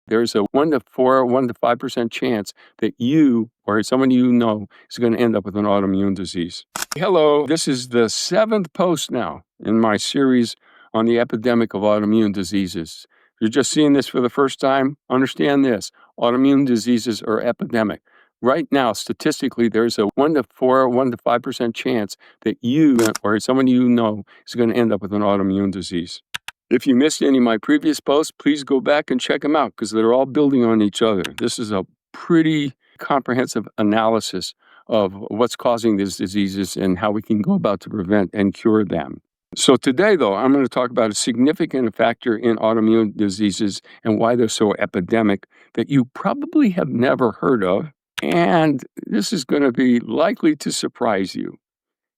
There's a 1 to 4, 1 to 5% chance that you or someone you know is going to end up with an autoimmune disease. Hello, this is the 7th post now in my series on the epidemic of autoimmune diseases. If you're just seeing this for the first time, understand this. Autoimmune diseases are epidemic. Right now, statistically, there's a 1 to 4, 1 to 5% chance that you or someone you know is going to end up with an autoimmune disease. If you missed any of my previous posts, please go back and check them out because they're all building on each other. This is a pretty comprehensive analysis of what's causing these diseases and how we can go about to prevent and cure them. So today, though, I'm going to talk about a significant factor in autoimmune diseases and why they're so epidemic that you probably have never heard of. And this is going to be likely to surprise you.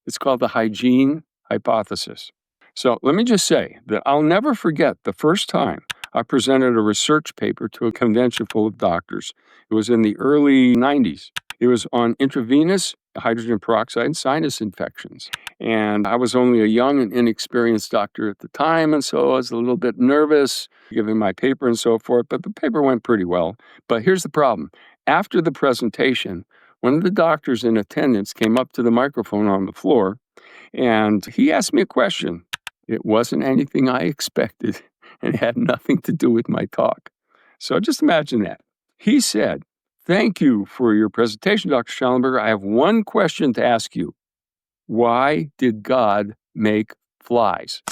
It's called the Hygiene Hypothesis. So let me just say that I'll never forget the first time I presented a research paper to a convention full of doctors. It was in the early 90s. It was on intravenous hydrogen peroxide and sinus infections. And I was only a young and inexperienced doctor at the time, and so I was a little bit nervous giving my paper and so forth, but the paper went pretty well. But here's the problem. After the presentation, one of the doctors in attendance came up to the microphone on the floor, and he asked me a question. It wasn't anything I expected, and it had nothing to do with my talk. So just imagine that. He said, "Thank you for your presentation, Dr. Shallenberger. I have one question to ask you. Why did God make flies?"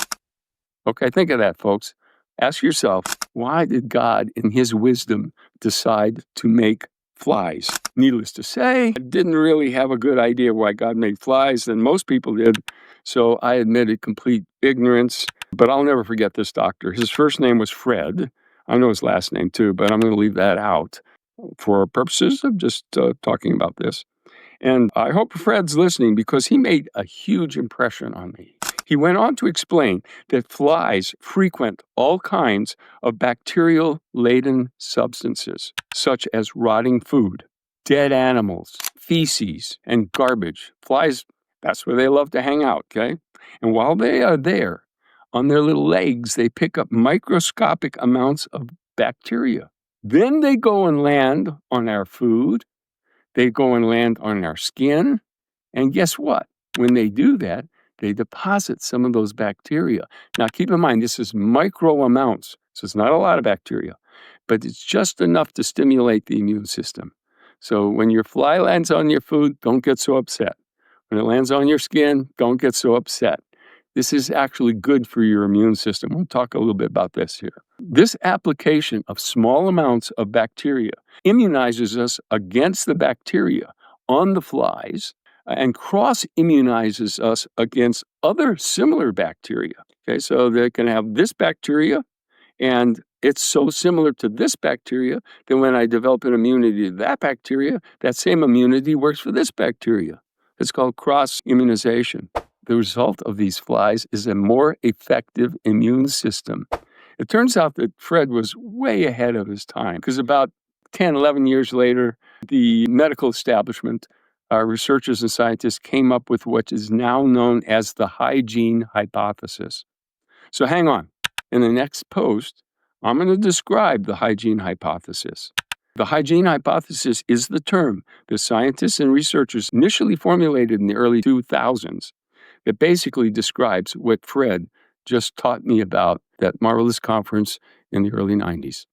Okay, think of that, folks. Ask yourself, why did God, in his wisdom, decide to make flies? Needless to say, I didn't really have a good idea why God made flies, and most people did. So I admitted complete ignorance, but I'll never forget this doctor. His first name was Fred. I know his last name too, but I'm going to leave that out for purposes of just talking about this. And I hope Fred's listening because he made a huge impression on me. He went on to explain that flies frequent all kinds of bacterial-laden substances, such as rotting food, dead animals, feces, and garbage. Flies, that's where they love to hang out, okay? And while they are there, on their little legs, they pick up microscopic amounts of bacteria. Then they go and land on our food. They go and land on our skin. And guess what? When they do that, they deposit some of those bacteria. Now, keep in mind, this is micro amounts. So it's not a lot of bacteria, but it's just enough to stimulate the immune system. So when your fly lands on your food, don't get so upset. When it lands on your skin, don't get so upset. This is actually good for your immune system. We'll talk a little bit about this here. This application of small amounts of bacteria immunizes us against the bacteria on the flies and cross-immunizes us against other similar bacteria. Okay, so they can have this bacteria, and it's so similar to this bacteria that when I develop an immunity to that bacteria, that same immunity works for this bacteria. It's called cross-immunization. The result of these flies is a more effective immune system. It turns out that Fred was way ahead of his time because about 10, 11 years later, the medical establishment, our researchers and scientists came up with what is now known as the Hygiene Hypothesis. So hang on. In the next post, I'm going to describe the Hygiene Hypothesis. The Hygiene Hypothesis is the term that scientists and researchers initially formulated in the early 2000s. It basically describes what Fred just taught me about that marvelous conference in the early 90s.